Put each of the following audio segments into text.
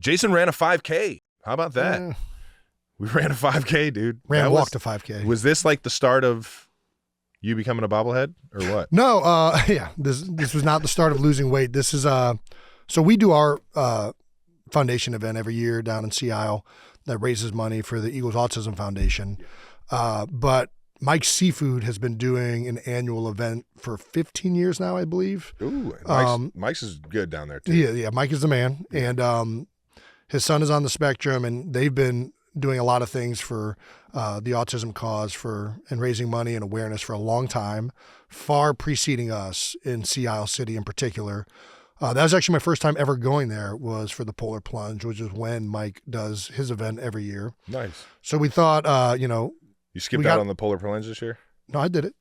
Jason ran a 5K. How about that? We ran a 5K, dude. Walked a 5K. Was this like the start of you becoming a bobblehead or what? No, yeah. This was not the start of losing weight. This is so we do our foundation event every year down in Sea Isle that raises money for the Eagles Autism Foundation. But Mike's Seafood has been doing an annual event for 15 years now, I believe. Ooh, Mike's is good down there too. Yeah, Mike is the man, and his son is on the spectrum, and they've been doing a lot of things for the autism cause and raising money and awareness for a long time, far preceding us in Sea Isle City in particular. That was actually my first time ever going there, was for the Polar Plunge, which is when Mike does his event every year. Nice. So we thought, You skipped out on the Polar Plunge this year? No, I did it.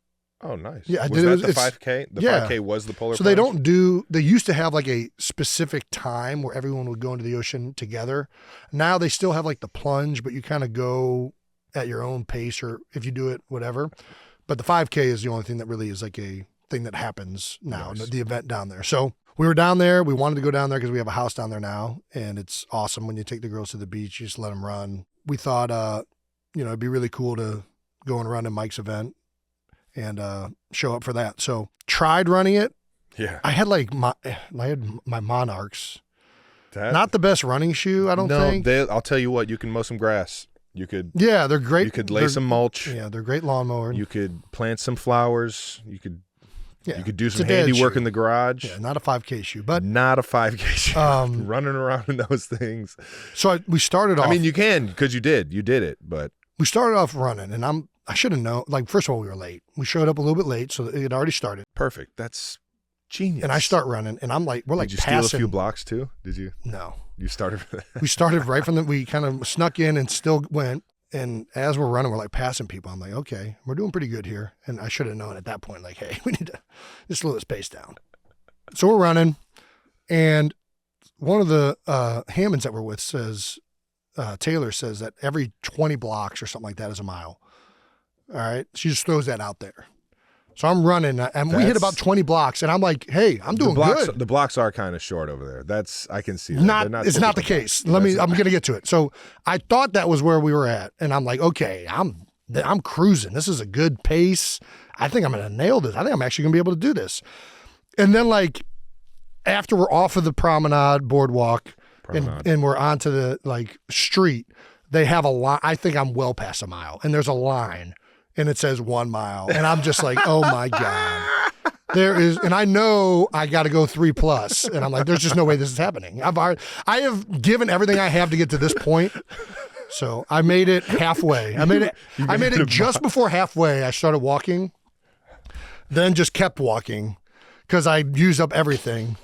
Oh, nice. Yeah, I was did. That the 5K? The 5K was the Polar Plunge? So they used to have like a specific time where everyone would go into the ocean together. Now they still have like the plunge, but you kind of go at your own pace, or if you do it, whatever. But the 5K is the only thing that really is like a thing that happens now, the event down there. So we were down there. We wanted to go down there because we have a house down there now, and it's awesome when you take the girls to the beach. You just let them run. We thought, it'd be really cool to go and run in Mike's event and show up for that. So tried running it. Yeah. I had my Monarchs. Not the best running shoe, I don't think. I'll tell you what, you can mow some grass. You could. Yeah, they're great. You could lay some mulch. Yeah, they're great lawnmower. You could plant some flowers. You could do some handiwork in the garage. Yeah, not a 5K shoe, but not a 5K shoe. Running around in those things. So we started off. I mean, you can, because you did it, but we started off running, and I should have known. Like, first of all, we were late. We showed up a little bit late, so it had already started. Perfect. That's genius. And I start running, and I'm like, we're like passing. Did you steal a few blocks too? Did you? No. You started. We started right from we kind of snuck in and still went. And as we're running, we're like passing people. I'm like, okay, we're doing pretty good here. And I should have known at that point, like, hey, we need to just slow this pace down. So we're running, and one of the Hammonds that we're with says, Taylor says that every 20 blocks or something like that is a mile. All right. She just throws that out there. So I'm running, and we hit about 20 blocks, and I'm like, hey, I'm doing good. The blocks are kind of short over there. I can see that. It's not the case. I'm going to get to it. So I thought that was where we were at, and I'm like, okay, I'm cruising. This is a good pace. I think I'm going to nail this. I think I'm actually going to be able to do this. And then, like, after we're off of the promenade boardwalk and we're onto the, like, street, they have a line. I think I'm well past a mile, and there's a line. And it says 1 mile. And I'm just like, oh my God. And I know I got to go 3+. And I'm like, there's just no way this is happening. I have given everything I have to get to this point. So I made it halfway. I made it just before halfway. I started walking, then just kept walking because I used up everything.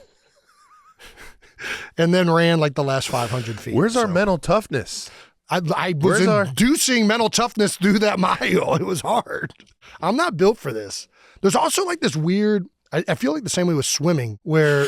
And then ran like the last 500 feet. Where's our mental toughness? I was inducing mental toughness through that mile. It was hard. I'm not built for this. There's also like this weird, I feel like the same way with swimming, where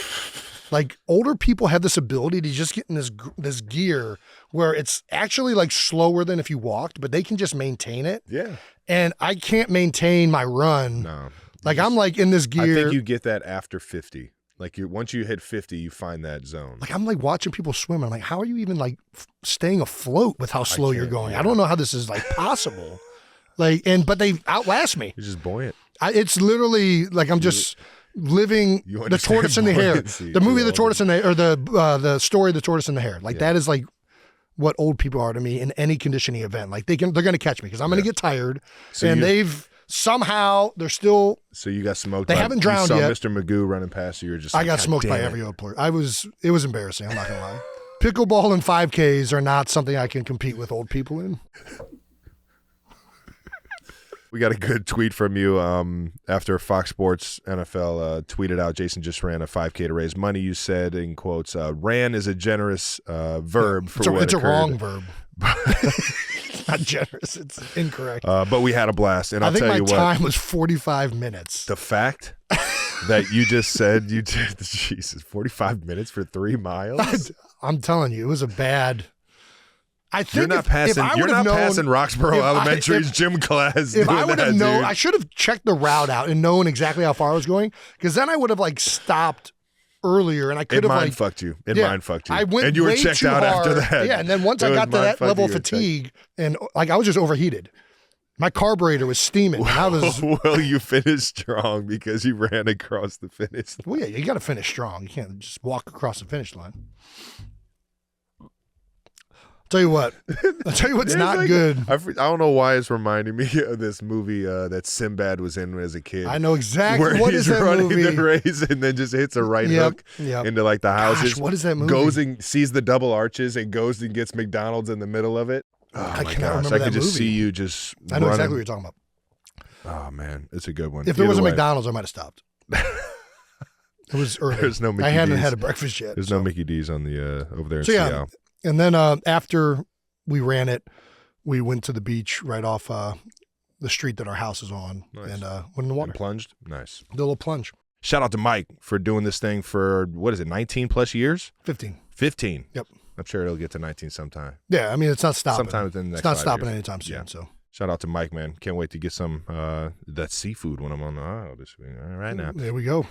like older people have this ability to just get in this gear where it's actually like slower than if you walked, but they can just maintain it. Yeah. And I can't maintain my run. No. Like I'm like in this gear. I think you get that after 50. Like once you hit 50, you find that zone. Like I'm like watching people swim. I'm like, how are you even like staying afloat with how slow you're going? Yeah. I don't know how this is like possible. But they outlast me. You're just buoyant. It's literally like I'm just living the tortoise and the hare. The movie The Tortoise and the or the story of the tortoise and the hare. Like that is like what old people are to me in any conditioning event. Like they're going to catch me because I'm going to get tired, somehow they're still. So you got smoked. They haven't drowned yet. You saw Mr. Magoo running past you. You're just. I got smoked by every other player. It was embarrassing. I'm not gonna lie. Pickleball and 5Ks are not something I can compete with old people in. We got a good tweet from you after Fox Sports NFL tweeted out Jason just ran a 5K to raise money. You said, in quotes, ran is a generous verb for what it's occurred. A wrong verb. Not generous. It's incorrect. But we had a blast, and I'll tell you what. I think my time was 45 minutes. The fact that you just said you did, Jesus, 45 minutes for 3 miles? I'm telling you, it was a bad. I think you're not passing Roxborough Elementary's gym class. If I would have known, I should have checked the route out and known exactly how far I was going, because then I would have like stopped earlier, and I could It have mind like fucked you. It Yeah. mind fucked you. I went and you were way checked too out hard. after that. Yeah, and then once I It got was to that mind level of fucking you. fatigue, and like I was just overheated. My carburetor was steaming, and I was. Well, you finished strong because you ran across the finish line. Well, yeah, you got to finish strong. You can't just walk across the finish line. Tell you what. I'll tell you what's There's not like- good. I don't know why it's reminding me of this movie that Sinbad was in as a kid. I know exactly where what he's is that running movie. the race and then just hits a right hook Yep. into like the houses. Gosh, what is that movie? Goes and sees the double arches and goes and gets McDonald's in the middle of it. Oh I my cannot gosh! remember I that could just movie. see you just. I know running. exactly what you're talking about. Oh man, it's a good one. If there was a Either way, McDonald's, I might have stopped. It was early. There's no Mickey I hadn't D's. had a breakfast yet. There's so. no Mickey D's on the over there in So, yeah. Seattle. And then after we ran it, we went to the beach right off the street that our house is on, Nice. and went in the water. And plunged. Nice. Did a little plunge. Shout out to Mike for doing this thing for what is it, 19 plus years? 15. 15. Yep. I'm sure it'll get to 19 sometime. Yeah, I mean it's not stopping. Sometime within the next it's not 5 stopping years. anytime soon. Yeah. So Shout out to Mike, man. Can't wait to get some that seafood when I'm on the aisle this week. All right now. there we go.